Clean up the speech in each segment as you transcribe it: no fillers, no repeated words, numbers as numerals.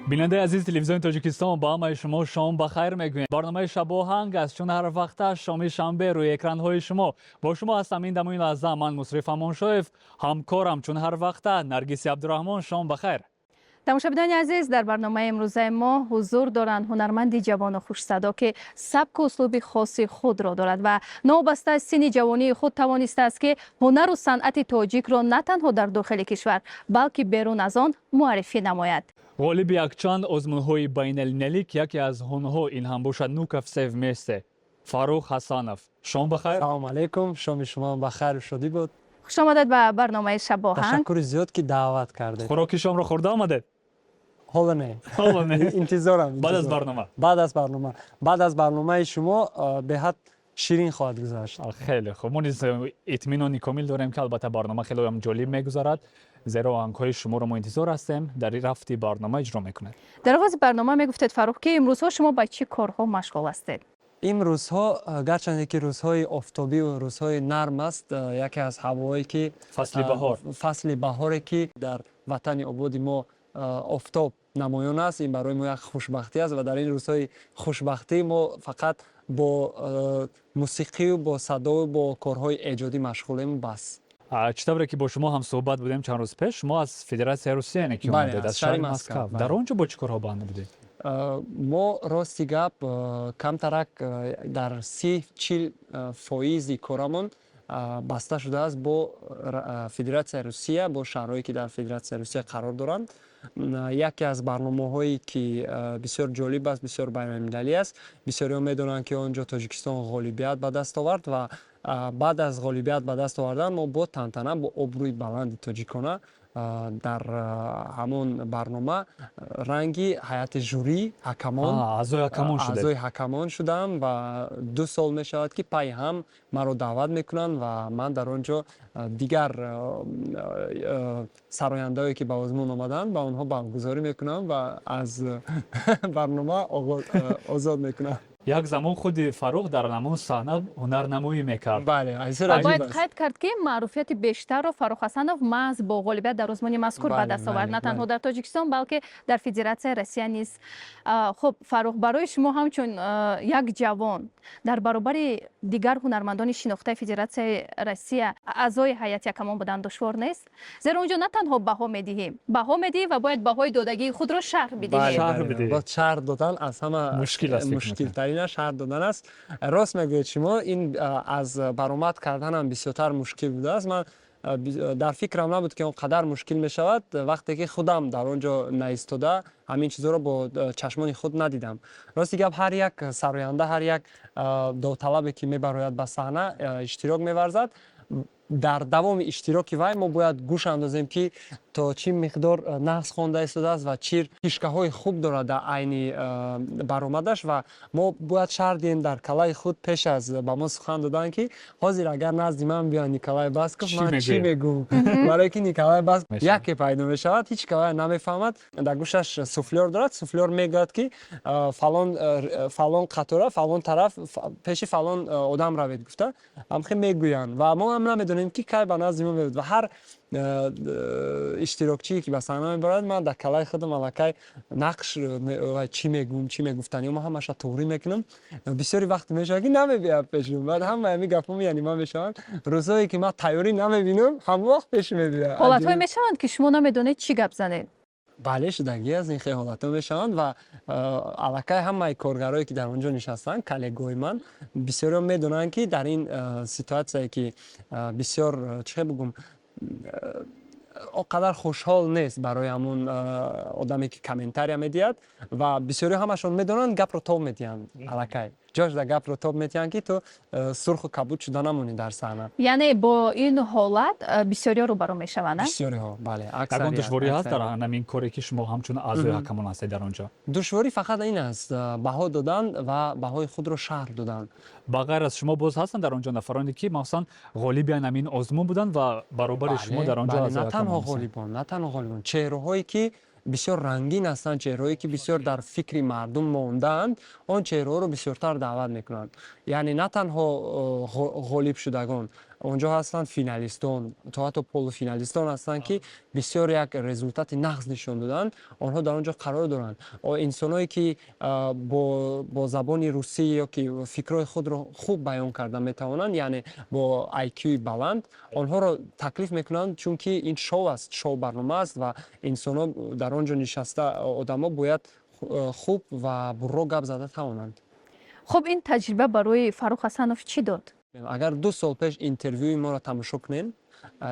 بیننده عزیز تلویزیون تاجیکستان با همه شما شام بخیر میگویم. برنامه شب آهنگ است چون هر وقت شام شنبه روی اکران های شما با شما هستم. این دموی لحظه من مصرف امانشایف همکارم چون هر وقت نرگس عبدالرحمن. شام بخیر. تماشاچیان عزیز، در برنامه امروزه ما حضور دارند هنرمندی جوان و خوش صدا که سبک و اسلوب خاصی خود را دارد و نوبسته از سن جوانی خود توانسته است که هنر و صنعت تاجیک را نه تنها در داخل کشور بلکه بیرون از آن معرفی نماید. غالب یکچند آزمون‌های بین‌المللی که یکی از آنها این هم باشد نوکف سیو میسته. فاروق حسنов. شام بخیر. سلام علیکم. شام شما بخیر و شادی بود. خوش آمدید به برنامه شب آهنگ. تشکر زیاد که دعوت کردید. خوراک شام را خورده آمدید؟ حالا نه. انتظارم. بعد از برنامه شما به حد شیرین خواهد گذشت. خیلی خوب. ما نیز اطمینانی کامل داریم که البته برنامه خیلی هم جالب میگذرد. زیرا آهنگ‌های شما را ما انتظار هستیم در این رفتی برنامه اجرا میکنید. در آغاز برنامه میگفتید فاروق که امروزها شما با چه کارها مشغول هستید؟ این روزها گرچند که روزهای آفتابی و روزهای نرم است، یکی از هوایی که فصل بهاری که در وطن آباد ما آفتاب نمایان است، این برای ما یک خوشبختی است و در این روزهای خوشبختی ما فقط با موسیقی و با صدا و با کارهای ایجادی مشغولیم. بس چطوره که با شما هم صحبت بودیم چند روز پیش، شما از فدراسیون روسیه که اومدید از شهر مسکو. در اونجا با چه کارها بند بودید؟ ما راستی گپ کمترک در 30-40% کارمون بسته شده است با فدراسیون روسیه، با شهرهایی که در فدراسیون روسیه قرار دارند. یکی از برنامه‌هایی که بسیار جالب است، بسیار بین‌المللی است. بسیاری می‌دونند که آنجا تاجیکستان غالیبیت به دست آورد و بعد از غالیبیت به دست آوردن ما با تنتنه با ابروی بلند تاجیکانه در همون برنامه رنگی هیئت جوری اعضای حکمان شدم و 2 سال می شود که پای هم مرا دعوت میکنن و من در آنجا دیگر سرایندهایی که به آزمون آمدن با آنها برگزاری میکنم و از برنامه آزاد میکنم. یک زمان خود فاروق در نمون صحنه هنرنمایی میکرد. بله، باید قید کرد که معروفیت بیشتر رو فاروق حسنов محض با غالیبیت در آزمون مذکور به دست آورد، نه تنها در تاجیکستان بلکه در فدراسیون روسیه نیز. خب فاروق، برای شما همچون یک جوان در برابر دیگر هنرمندان شناخته فدراسیون روسیه اعضای هیئت حکمان بودن دشوار نیست؟ زیرا اونجا نه تنها بها میدهیم، بها میدی و باید بهای دادگی خود رو شرح بدهیم. با شرح دادن از همه مشکل ترین شرح دادن است. راست میگوید شما، این از برآمد کردن هم بسیارتر مشکل بوده است. من در فکرم نبود که اونقدر مشکل می شود وقتی که خودم در آنجا نایستاده همین چیزا رو با چشمان خود ندیدم. راستی گپ هر یک سراینده، هر یک داوطلبی که میبراید به صحنه اشتراک می‌ورزد، در دوام اشتراکی وای ما باید گوش اندازیم که تا چی مقدار نقص خوانده ایستاده است و چی پیشکه های خوب دارد در عین برآمدش و ما باید شرح دهیم در کلای خود پیش از با ما سخن دادن که حاضر اگر نزد من بیان نیکلای باسکوف من چی میگم، برای که نیکلای باسکوف یکی پیدا میشود هیچ کلای نمیفهمد، در گوشش سوفلور دارد، سوفلور میگوید که فلان قطاره فلان طرف پیش فلان آدم روید گفته هم خیلی میگویند و ما هم نمیدونیم که کی به نزد ما میاد و هر اشتراکچی که به صحنه میبرد من در کلای خودم الکی نقش چی میگم چی میگفتن ما همش توری میکنم. بسیاری وقت میشه که نمیبینم پیشم، بعد هم میگفتم یعنی من میشم روزایی که من تیاری نمیبینم هم وقت پیش میاد. حالت‌های میشوند که شما نمیدونید چی گپ زنید. بله، شدگی از این خیلی حالت‌ها میشوند و الکی همه کارگرایی که در اونجا نشستن کلیگوی من بسیاری میدونن که در این سیتواسیایی که بسیار چه بگم اونقدر خوشحال نیست برای همون آدمی که کامنتاری میدید و بسیاری همشون میدونن گپ رو تاب میدین الکی جاش در گپ رو تاب میدین که تو سرخ و کبود شده نمونی در صحنه. یعنی با این حالت بسیاری رو برو میشوند؟ بسیاری ها، بله. اکثریت دشواری هست در همین کاری که شما همچون اعضای حکمان هستید در اونجا؟ دشواری فقط این است، بها دادن و بهای خود رو شرح دادن. بغیر از شما باز هستن در اونجا نفرانی که مثلا غالبیان همین آزمون بودن و برابر شما در آنجا نه تنها غالبان، چهره‌هایی که بسیار رنگین هستند، چهرهایی که بسیار در فکر مردم ماندند، آن چهره رو بسیارتر دعوت میکنند. یعنی نه تنها غالب شدگان онҷо ҳастанд финалистон, то ҳатто полуфиналистон ҳастанд, ки бисёр як результати нағз нишон доданд, онҳо дар он ҷо қарор доранд. Инсоное ки бо забони русӣ ё ки фикрҳои худро хуб баён карда метавонанд, яъне бо IQ-и баланд, онҳоро таклиф мекунанд, чунки ин шоу аст, шоу-барнома аст ва инсонҳо дар он ҷо нишаста одамо бояд хуб ва бурро гап зада тавонанд. хуб ин таҷриба барои Фарух Ҳасанов чӣ дод? агар 2 сол пеш интервюи моро тамошо кунен,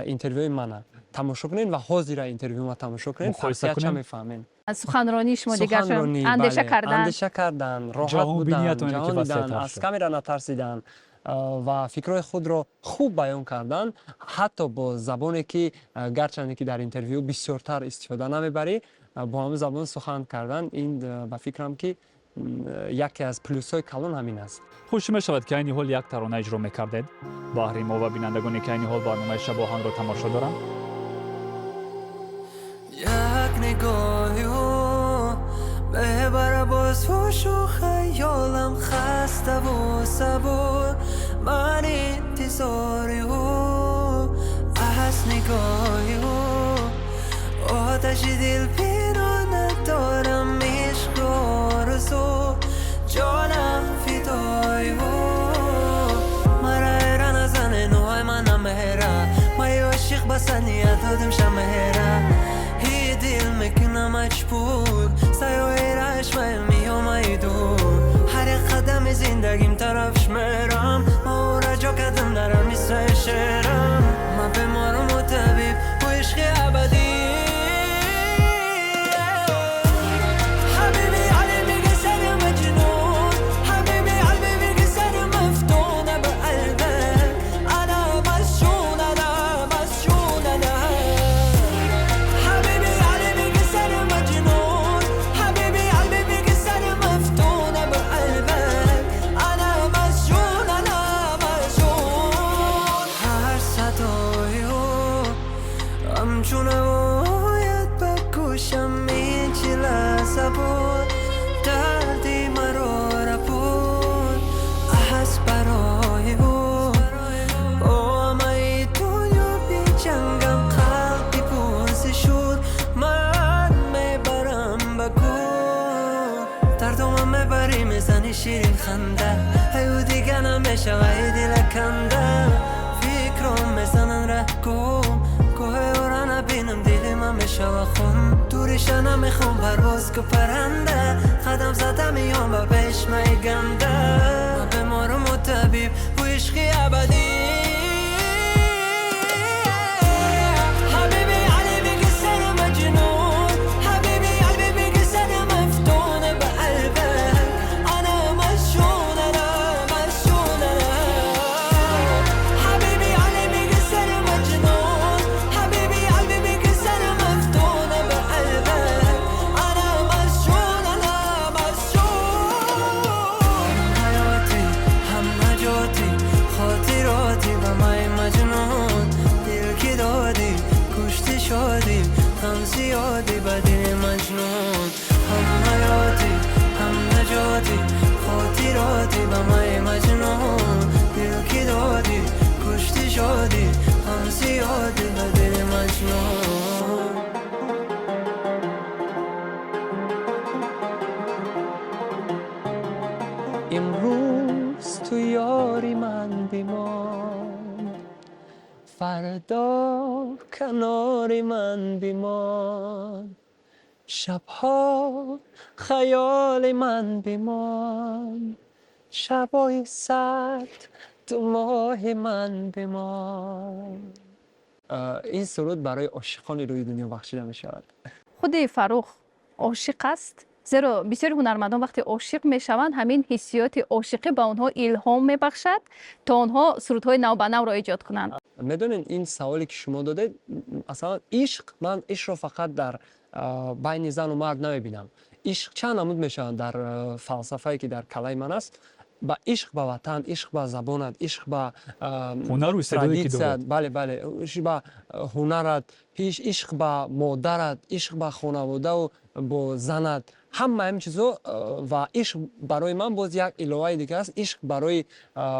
интервюи мана тамошо кунен ва ҳозира интервюма тамошо кунен, фарқиятша мефаҳмем. аз суханронии шумо дигар андеша кардан, роҳат будан, ҷаҳонидан, аз камера натарсидан ва фикрҳои худро хуб баён кардан, ҳатто бо забоне ки гарчанде ки дар интервю бисёртар истифода намебарӣ, бо ҳамин забон сухан кардан, ин ба фикрам ки яке аз плюсҳои калон ҳамин аст. хуш мешавад ки айни ҳол як тарона иҷро мекардед. баҳри мо ва бинандагоне ки айни ҳол барномаи Шабоҳангро тамошо доранд. як нигоҳу мебара боз ҳушу хаёлам хаставу сабур ман интизорию аз нигоҳу оташи дил пинҳон надорам ишқу орзу ҷонам фидою мара ҳайран назане нӯҳай ман намеҳра май ошиқ ба саният додим шамеҳра ҳи дил мекунам маҷбур саёи рашмай миёмай дур ҳар як қадами зиндагим тарафш мерам ма ӯра ҷо кардам дарам мисли шерам ман беморуму табиб бу ишқи абадӣ شیرین خنده هیو دیگه نمیشوی دل کنده فکرم میزنن ره کوه اورا نبینم دل من میشوه خون دوریشه نمیخوام پرواز که پرنده قدم زده میام و پیش میگنده من بمارم و طبیب و عشقی ابدی زیادی بدی مجنون هم حیاتی هم نجاتی خاطراتی با مای مجنون دل کی دادی کشتی شدی هم زیادی بدی مجنون امروز تو یاری من بیمان فردا کنار من بیمان شبها خیال من بیمان شبای سرد تو ماه من بیمان این سرود برای عاشقان روی دنیا بخشیده می شود. خود فاروق عاشق است؟ زیرا بسیاری هنرمندان وقتی عاشق میشوند همین حسیات عاشقی به آنها الهام میبخشد تا آنها سرودهای نو به نو را ایجاد کنند. میدونین این سوالی که شما دادید اصلا عشق، من عشق رو فقط در بین زن و مرد نمیبینم. عشق چند نمود میشه در فلسفه‌ای که در کلای من است. با عشق به وطن، عشق به زبانت، عشق به هنر و استعدادی که دارد. بله عشق به هنرت، عشق به مادرت، عشق به خانواده و با زنت، همه این چیزا. و عشق برای من باز یک الهه دیگه است، عشق برای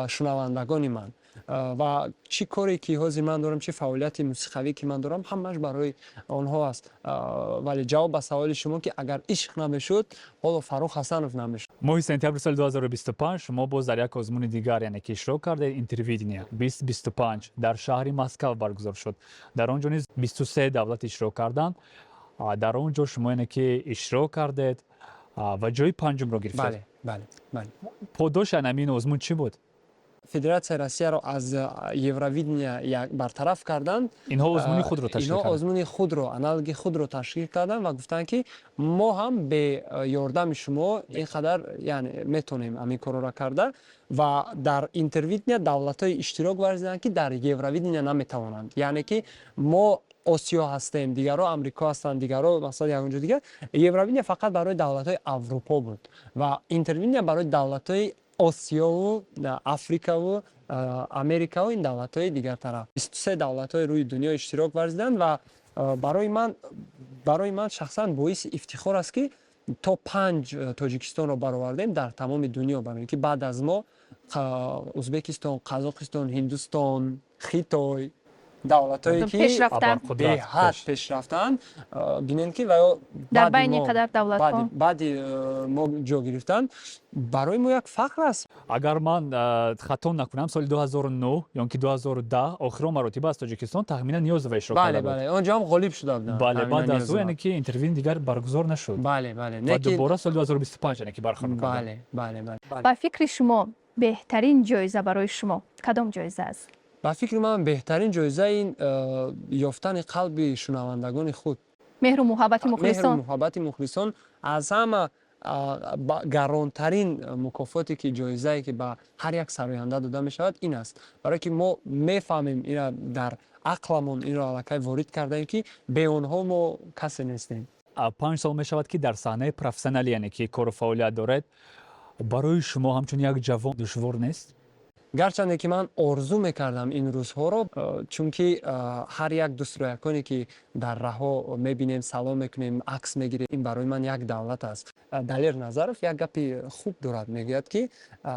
شنوندگان من. و چی کاری که حاضر من دارم، چی فعالیت موسیقی که من دارم، همش برای آنها است. ولی جواب به سوال شما که اگر عشق نمیشد حالا فروخ حسنов نمیشد. ماه سپتامبر سال 2025 شما باز در یک آزمون دیگر یعنی که اشتراک کردید، اینترویدنیا 2025 در شهر مسکو برگزار شد. در آنجا نیز 23 دولت اشتراک کردند. در آنجا شما یعنی که اشتراک کردید و جای پنجم را گرفتید. بله. پاداش همین آزمون چی بود؟ فدراسیون روسیه را از یوروویدنیا برطرف کردند. اینها آزمون خود را تشکیل کردند. آزمون خود را، آنالوگ خود را تشکیل کردند و گفتند که ما هم به یاردم شما اینقدر یعنی میتونیم همین کار را کرده و در اینترویدنیا دولت‌های اشتراک ورزیدند که در یوروویدنیا نمیتوانند. یعنی که ما آسیا هستیم، دیگرها آمریکا هستند، دیگرها مثلا یونجا دیگه. یوروویدنیا فقط برای دولت‌های اروپا بود و اینترویدنیا برای دولت‌های آسیا و افریقا و امریکا و این دولت‌های دیگر طرف. 23 دولت‌های روی دنیا اشتراک ورزیدند و برای من شخصا باعث افتخار است که تا 5 تاجیکستان رو برآوردیم در تمام دنیا. برای اینکه بعد از ما ازبکستان، قزاقستان، هندوستان، خیتای دولت‌هایی که به حد پیش رفتن بینن که و در بین قدر دولت‌ها بعد ما جا گرفتن، برای ما یک فخر است. اگر من خطا نکنم سال 2009 یا که 2010 آخرین مراتب از تاجیکستان تخمینا نیاز و اشتراک کرده بود. بله اونجا هم غالب شده بودن. بله بعد از اون یعنی که اینترویو دیگر برگزار نشد. بله و دوباره سال 2025 یعنی که برخورد کردن. بله. با فکر شما بهترین جایزه برای شما کدام جایزه است؟ با فکر من بهترین جایزه این یافتن قلب شنوندگان خود. مهر و محبت مخلصان. مهر و محبت مخلصان از همه گرانترین مکافاتی که جایزه‌ای که به هر یک سراینده داده می شود این است. برای که ما میفهمیم اینا در عقلمون این را علاقه وارد کرده که به اونها ما کسی نیستیم. 5 سال می شود که در صحنه پروفسیونال یعنی که کار و فعالیت دارد. برای شما همچون یک جوان دشوار نیست؟ گرچند که من آرزو میکردم این روزها رو، چون که هر یک دوست و یکانی که در راه ها میبینیم، سلام میکنیم، عکس میگیریم، این برای من یک دولت است. دلیر نظرف یک گپی خوب دارد، میگوید که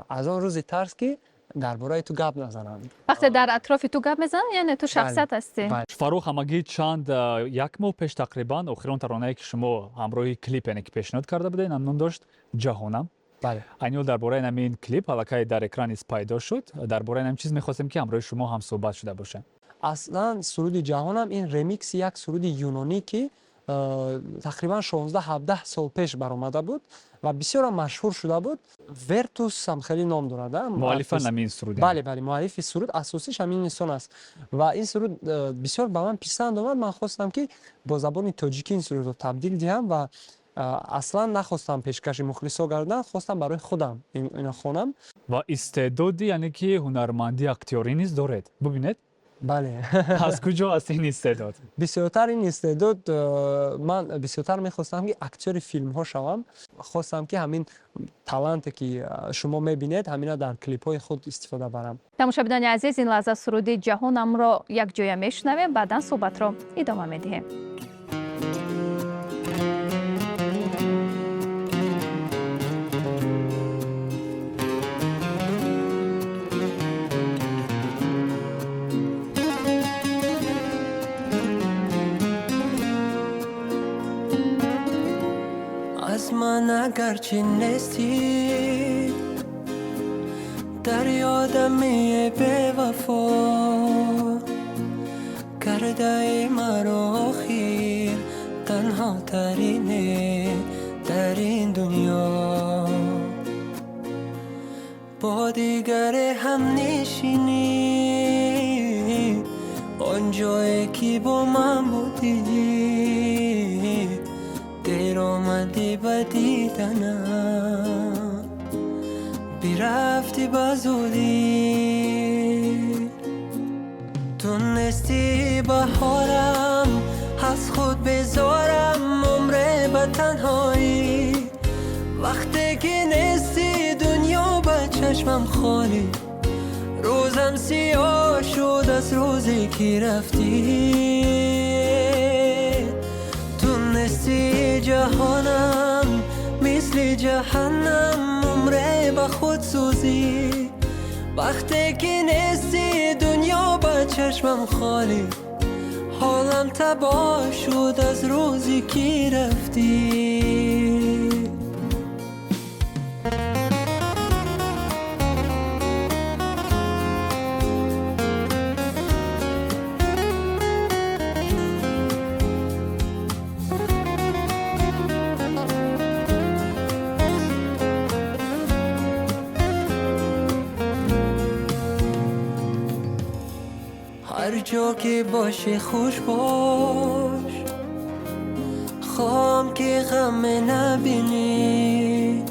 از آن روزی ترس که درباره تو گپ نزنند. وقتی در اطراف تو گپ میزنن یعنی تو شخصیت هستی. فاروق همگی چند یک ماه پیش تقریبا آخرین ترانه‌ای که شما همراه کلیپ یعنی که پیشنهاد کرده بودین نام داشت جهانم. بله. اینو درباره همین کلیپ حالا در اکران پیدا شد، درباره همین چیز می‌خواستیم که همراه شما هم صحبت شده باشه. اصلا سرود جهانم این ریمیکس یک سرود یونانی که تقریبا 16-17 سال پیش برآمده بود و بسیار مشهور شده بود. ورتوس هم خیلی نام دارد. مؤلف همین سرود. بله مؤلف سرود اساسیش همین انسان است و این سرود بسیار به من پسند آمد. من خواستم که با زبان تاجیکی این سرود رو تبدیل دهم و اصلا نخواستم پیشکش مخلصا کردن، خواستم برای خودم اینا خونم. و استعدادی یعنی که هنرمندی اکتوری نیز دارد. ببینید. بله. از کجا است این استعداد؟ بسیارتر این استعداد من بسیارتر میخواستم که اکتور فیلم ها شوم. خواستم که همین تالنتی که شما میبینید همینا در کلیپ های خود استفاده برم. تماشاچیان عزیز این لحظه سرود جهانم را یک جای میشنویم، بعدا صحبت را ادامه میدیم. از من اگرچه نیستی در یادمی به وفا کرده مرا آخر تنها ترینه در این دنیا. با دیگر هم نشینی آنجایی که با من بودی، دیر آمدی به دیدنم بیرفتی بزودی. تو نیستی بهارم از خود بذارم عمر به تنهایی. وقتی که نیستی دنیا به چشمم خالی، روزم سیاه شد از روزی که رفتی. تو نیستی جهانم مثل جهنم عمر به خود سوزی. به وقتی که نیستی دنیا با چشمم خالی حالم تباه شد از روزی که رفتی هر جا که باشی خوش باش خواهم که غم نبینی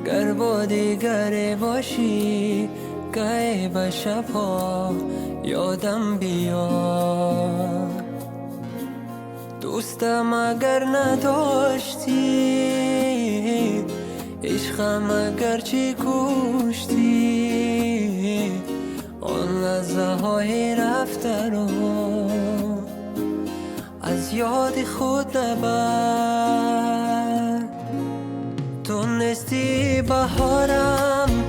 گر با دیگری باشی گاهی به شبها یادم بیاد دوستم اگر نداشتی عشقم اگر چی کشتی آن لحظه های رفته رو از یاد خود نبر تو نیستی بهارم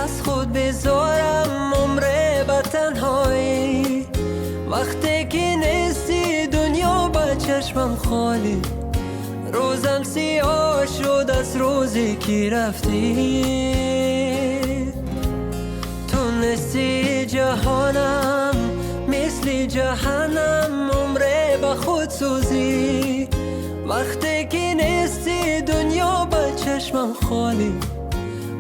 از خود بذارم عمره به تنهایی وقتی که نیستی دنیا با چشمم خالی روزم سیاه شد از روزی که رفتی تو نیستی جهانم مثل جهنم عمره به خود سوزی وقتی که نیستی دنیا با چشمم خالی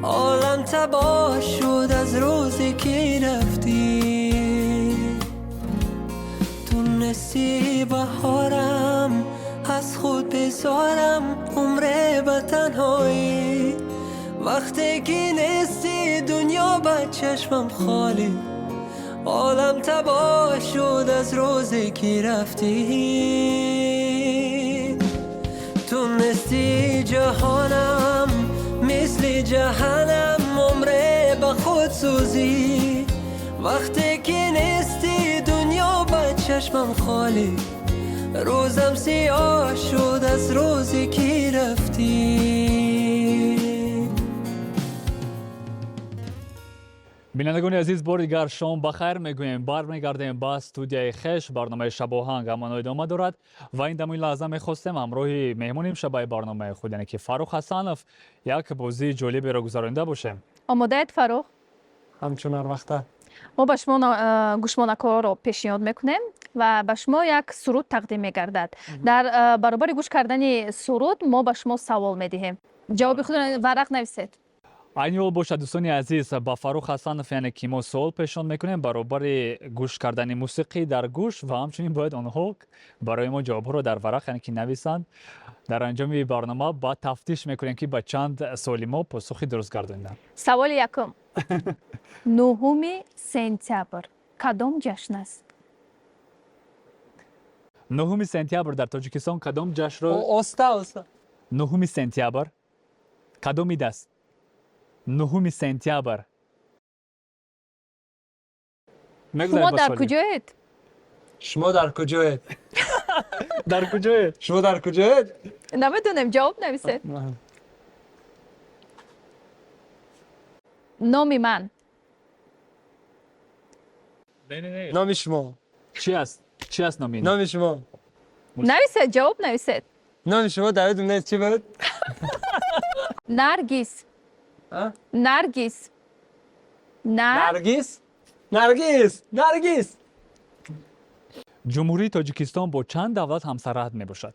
عالم تباه شد از روزی که رفتی تو نیستی بهارم از خود بذارم عمره به تنهایی وقتی که نیستی دنیا با چشمم خالی عالم تباه شد از روزی که رفتی تو نیستی جهانم مثل جهنم عمره به خود سوزی وقتی که نیستی دنیا با چشمم خالی روزم سیاه شد از روزی که رفتی بینندگان عزیز بار دیگر شام بخیر میگوییم برمیگردیم با استودیوی خوش برنامه شب آهنگ همان ادامه دارد و این دم این لحظه میخواستیم همراه مهمونیم شبای برنامه خود یعنی که فاروق حسنوف یک بازی جالبی را گذرانده باشیم. آماده اید فاروق؟ همچون هر وقته ما به شما گوشمانک‌ها رو پیشنهاد میکنیم و به شما یک سرود تقدیم میگردد. در برابر گوش کردن سرود ما به شما سوال میدهیم. جواب خود ورق نویسید. این حال باشد دوستان عزیز با فاروق حسنوف یعنی که ما سوال پیشنهاد میکنیم برابر گوش کردن موسیقی در گوش و همچنین باید آنها برای ما جواب رو در ورق یعنی که نویسند. در انجام برنامه با تفتیش میکنیم که با چند سوالی ما پاسخی درست گرداندن. سوال یکم 9 سپتامبر کدام جشن است؟ 9 سپتامبر در تاجیکستان کدام جشن رو اوستا 9 سپتامبر کدام عید است؟ 9 سپتامبر شما در کجایید؟ شما در کجایید؟ در کجایید؟ شما در کجایید؟ نمیدونم جواب نویسید. نام من. نام شما چی است؟ چی است نام این؟ نام شما نویسید جواب نویسید. نام شما دارید اون چی بود؟ نرگس. نرگس. نرگس؟ نرگس نرگس جمهوری تاجیکستان با چند دولت همسرحد می باشد؟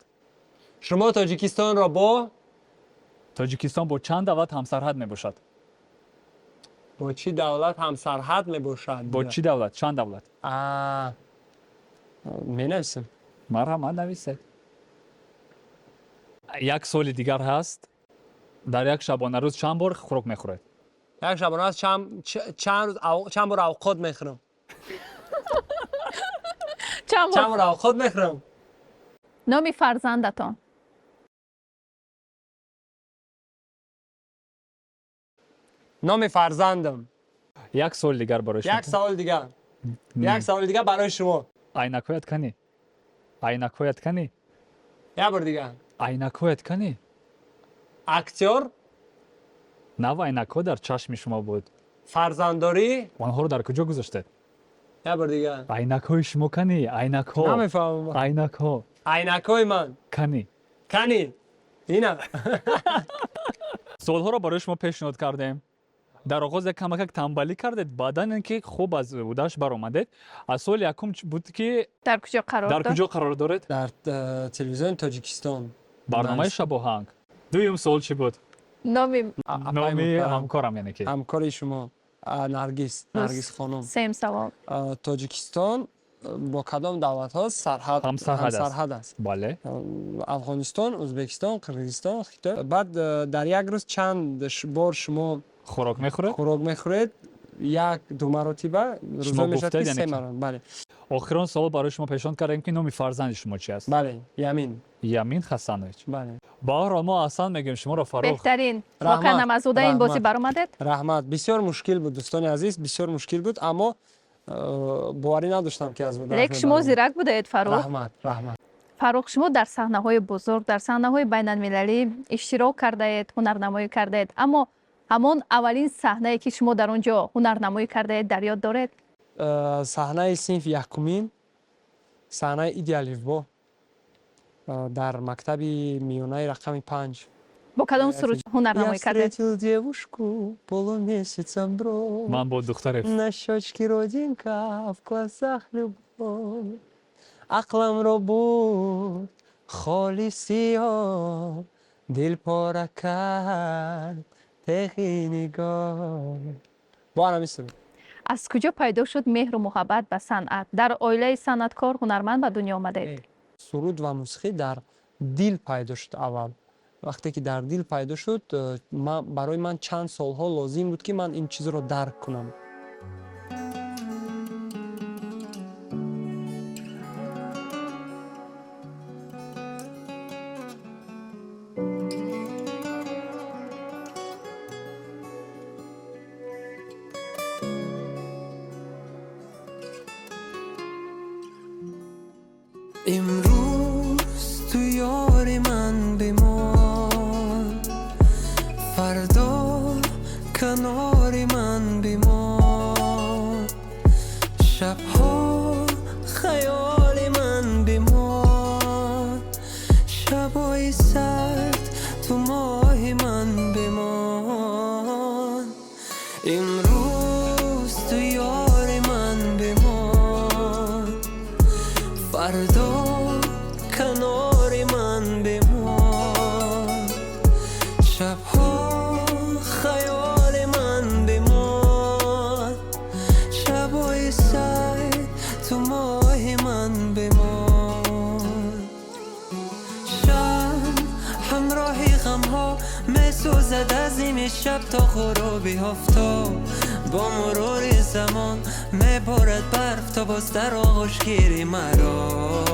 شما تاجیکستان را با تاجیکستان با چند دولت همسرحد می باشد؟ با چی دولت همسرحد می باشد؟ با چی دولت؟ چند دولت؟ می نویسم. مرحبا نویسید. یک سوال دیگر هست. در یک شبانه روز چند بار خوراک میخورید؟ یک شبانه روز چند بار اوقات میخورم؟ چند بار اوقات میخورم؟ نام فرزندتان. نام فرزندم. یک سوال دیگر برای شما. یک سوال دیگر برای شما. عینک‌هایت کنی؟ عینک‌هایت کنی؟ یک بار دیگر. عینک‌هایت کنی؟ اکتور؟ نه عینک‌ها در چشم شما بود. فرزندداری آنها رو در کجا گذاشته؟ یه بار دیگه عینک‌های شما کنی؟ عینک‌ها. نمیفهمم. عینک‌ها عینکای من کنی. کنی اینا سوال‌ها رو برای شما پیشنهاد کردیم. در آغاز یک کمک تنبلی کردید، بعداً اینکه خوب از بودش برآمدید. از سوال یکم بود که در کجا قرار در داشت؟ کجا قرار دارید؟ در تلویزیون تاجیکستان برنامه شب آهنگ. دویم سوال چی بود؟ نامی نامی همکارم یعنی که همکار شما نرگس خانم. سیم سوال. تاجیکستان با کدام دولت ها همسرحد است؟ بله. افغانستان، ازبکستان، قرقیزستان، خیلی. بعد در یک روز چند بار شما خوراک میخورید؟ خوراک میخورید؟ یک دو مرتبه روزا میشه که سه مرتبه. بله. آخرین سوال برای شما پیشنهاد کردیم که نام فرزند شما چی است؟ بله، یمین. یمین حسنویچ. بله. با ما اصلا میگیم شما رو فروخ. بهترین واقعا نمازوده این بازی برآمدید؟ رحمت. بسیار مشکل بود دوستان عزیز، بسیار مشکل بود، اما باوری نداشتم که از لیک شما زیرک بودید فروخ. رحمت. فروخ شما در صحنه‌های بزرگ، در صحنه‌های بین‌المللی اشتراک کردید، هنرنمایی کردید، اما همون اولین صحنه‌ای که شما در اونجا هنرنمایی کردید در یاد دارید؟ صحنه صنف یکمین، صحنه ایدئالیو در مکتب میانه رقم 5. با کدام سرود هنرنمایی کردید؟ девушку полумесяцем дров. من با دختر На щечке родинка, в глазах любовь. عقلم رو بود خالی سیاه، دل پاره کرد تقی نگاه. با هم میسرود. از کجا پیدا شد مهر و محبت به صنعت؟ در عائله صنعتکار هنرمند به دنیا آمدید؟ سرود و موسیقی در دل پیدا شد اول. وقتی که در دل پیدا شد، برای من چند سالها لازم بود که من این چیز رو درک کنم. امروز تو یاری من بمان، فردا کناری من بمان، شبها خیالی من بمان، شبای سرد تو ماه من بمان. امروز تو یاری من بمان، فردا کنار من بمان، شبها خیال من بمان، شبای سرد تو ماه من بمان. شب همراهی غمها میسوزد از این شب تا غروبی آفتاب، با مرور زمان میبارد برف تا باز در آغوش گیری مرا.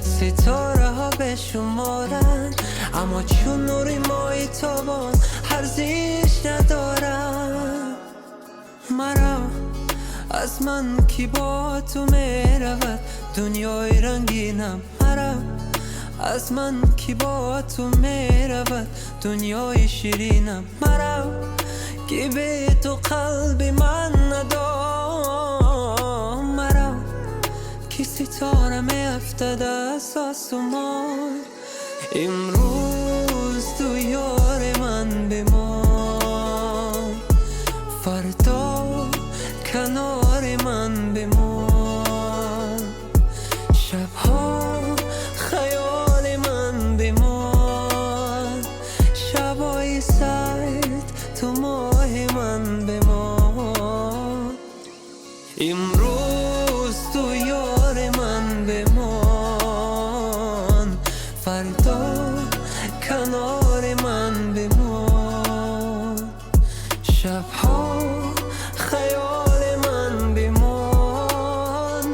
ستاره ها به شمارن اما چون نوری ماهی تابان ارزش ندارن. مرا از من کی با تو میرود دنیای رنگینم، مرا از من کی با تو میرود دنیای شیرینم، مرا کی به تو قلب من ندار، مرا کی ستاره میافتد از آسمان. امروز تو یار من بمان، فردا کنار من بمان، شبها خیال من بمان، شبای سرد تو ماه من بمان. امروز تو یار من بمان، فردا کنار من بمان، شبها خیال من بمان،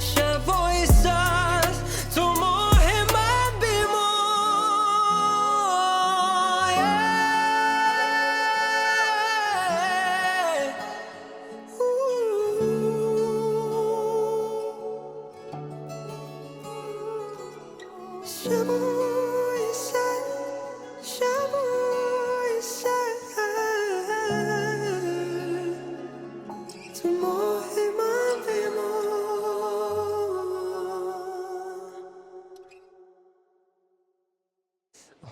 شبای سرد تو ماه من شبای سرد، شبای سرد.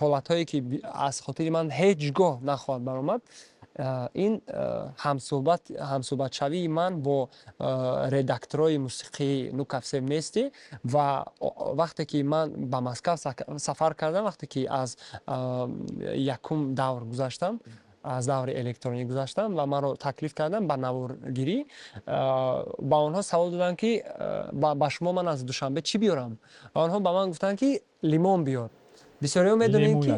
ҳолатҳое ки аз хотири ман ҳеҷ гоҳ нахоҳад баромад, ин ҳамсӯҳбатшавии ман бо редакторои мусиқии Нукав Севмести ва вақте ки ман ба Москав сафар кардам, вақте ки аз якум давр гузаштам, аз даври электронӣ гузаштам ва маро таклиф кардам ба наворгирӣ, ба онҳо савол доданд ки ба шумо ман аз Душанбе чӣ биёрам? Ва онҳо ба ман гуфтанд ки лимон биёр. Бисёриҳо медонем ки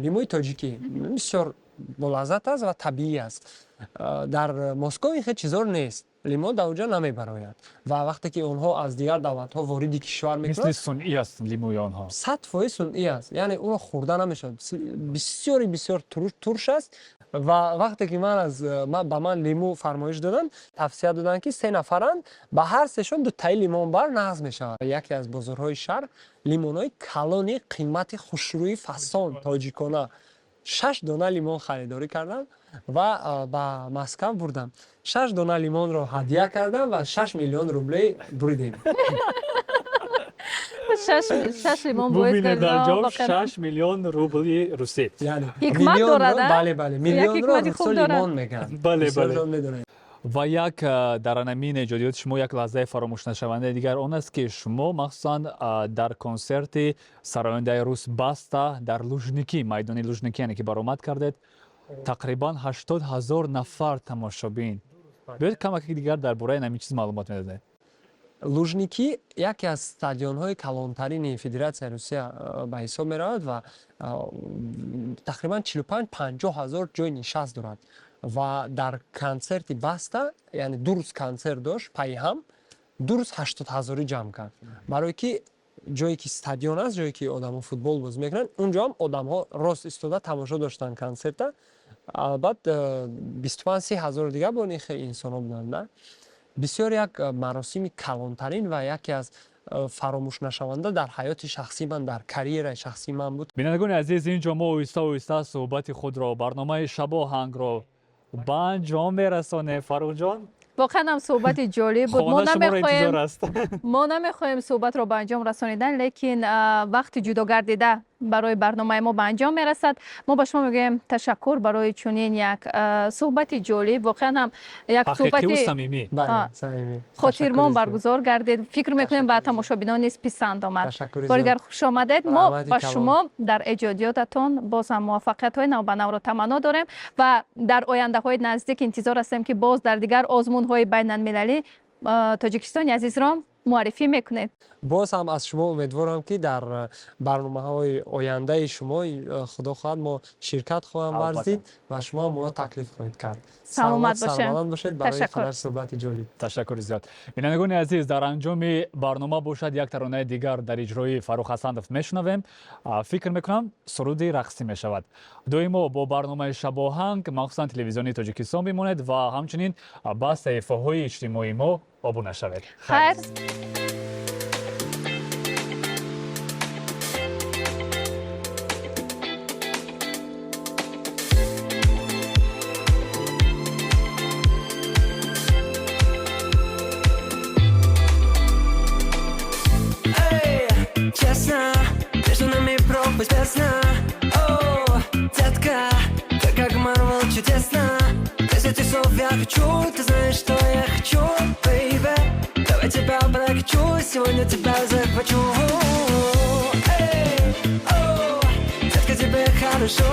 лимои тоҷикӣ бисёр болаззат аст ва табиӣ аст. Дар Москов ин хел чизор нест. Лимон дар онҷо намебарояд. Ва вақте ки онҳо аз дигар давлатҳо вориди кишвар мекунанд, мисли сунъӣ аст лимои онҳо. 100% сунъӣ аст. Яъне онро хӯрда намешавад. Бисёр турш аст. Ва вақте ки ба ман лиму фармоиш доданд, тавсия доданд ки 3 нафаранд, ба ҳар сешон дутаи лимонбар нағз мешавад. Яке аз бозорҳои шаҳр лимонҳои калони қимати хушрӯи фасон тоҷикона 6 дона лимон харидорӣ кардам ва ба Москав бурдам. 6 дона лимонро ҳадия кардам ва 6 миллион рублӣ буридем. 6 лимон бубинед дар ҷо 6 миллион рубли русӣ. ҳикмат дорад. Бале, миллионро русо лимон мегӯянд. Бале. ва як дар анамин эҷодиёти шумо як лаҳзаи фаромӯшнашавандаи дигар он аст ки шумо махсусан дар консерти сарояндаи рус Баста дар Лужники, майдони Лужники яъне ки баромад кардед, тақрибан 80 000 нафар тамошобин. биёед камаки дигар дар бораи анамин чиз маълумот медодед? Лужники яке аз стадионҳои калонтарини Федератсияи Русия ба ҳисоб меравад ва тақрибан 45-50 ҳазор ҷои нишаст дорад. Ва дар консерти Баста, яъне ду рӯз консерт дошт пайҳам, ду рӯз 80 ҳазорӣ ҷамъ кард. Барое ки ҷое ки стадион аст, ҷое ки одамҳо футбол бозӣ мекунанд, унҷо ҳам одамҳо рост истода тамошо доштанд консерта. Албатта 25-30 ҳазор дигар бо нихе инсонҳо буданд. бисёр як маросими калонтарин ва яке аз фаромӯшнашаванда дар ҳаёти шахсии ман, дар карьераи шахсии ман буд. бинандагони азиз, инҷо мо оҳиста суҳбати худро, барномаи Шабоҳангро ба анҷом мерасонем. Фаррухҷон, воқеан ҳам суҳбати ҷолиб буд. Мо намехоҳем суҳбатро ба анҷом расонидан, лекин вақти ҷудо гардида барои барномаи мо ба анҷом мерасад. Мо ба шумо мегӯем ташаккур барои чунин як суҳбати ҷолиб. Воқеан ҳам як суҳбати хотирмон баргузор гардид. Фикр мекунем ба тамошобинон низ писанд омад. Боригар хушомадед. Мо ба шумо дар эҷодиётатон боз ҳам муваффақиятҳои навбанавро таманно дорем ва дар ояндаҳои наздик интизор ҳастем ки боз дар дигар озмунҳои байналмилалӣ Тоҷикистони азизро муаррифӣ мекунед. боз ҳам аз шумо умедворам ки дар барномаҳои ояндаи шумо худо хоҳад мо ширкат хоҳам варзид ва шумо мо таклиф хоҳед кард. саломат бошед барои қадар суҳбати ҷолиб. ташаккури зиёд. бинандагони азиз, дар анҷоми барнома бошад як таронаи дигар дар иҷрои Фаррух Ҳасанов мешунавем. фикр мекунам суруди рақсӣ мешавад. доимо бо барномаи Шабоҳанг махсусан телевизиони Тоҷикистон бимонед ва ҳамчунин ба саҳифаҳои иҷтимоии мо обуна шавед. хайр. Честно, между нами пропасть бездна. О, детка, ты как Марвел чудесно. Без этих слов я хочу, ты знаешь, что я хочу, baby. Давай тебя прокачу, сегодня тебя захвачу. Эй, о, детка, тебе хорошо.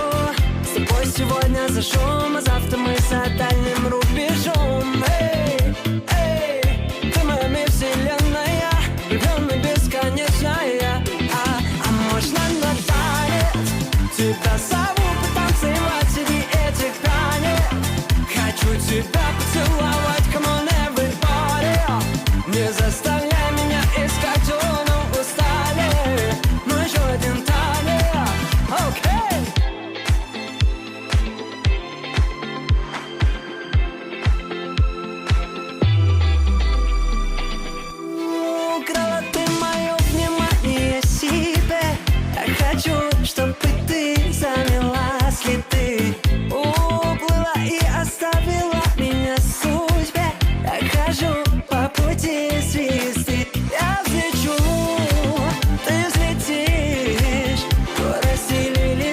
С тобой сегодня зашел, а завтра мы за дальним рубежом. Эй, эй, ты моя вселенная, влюбленная бесконечная. А можно на танец? Тебя зову потанцевать среди этих танец. Хочу тебя поцеловать, come on everybody. Не заставляй меня искать, но устали. Но еще один танец, окей. Украла ты мое внимание себе. Я хочу, чтобы ты заняла следы. Уплыла и оставила меня судьбе. Я хожу по пути звезды. Я взлечу, ты взлетишь. Горы разделили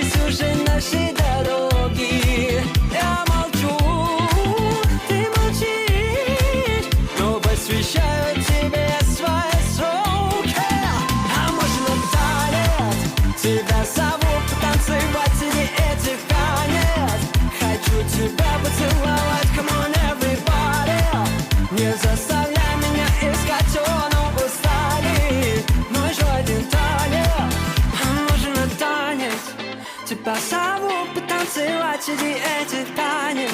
по сову потанцевать среди этих танец.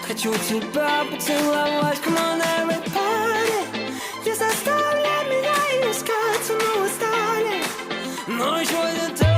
Хочу тебя поцеловать, come on, everybody. Не заставляй меня искать, но устали. Но еще это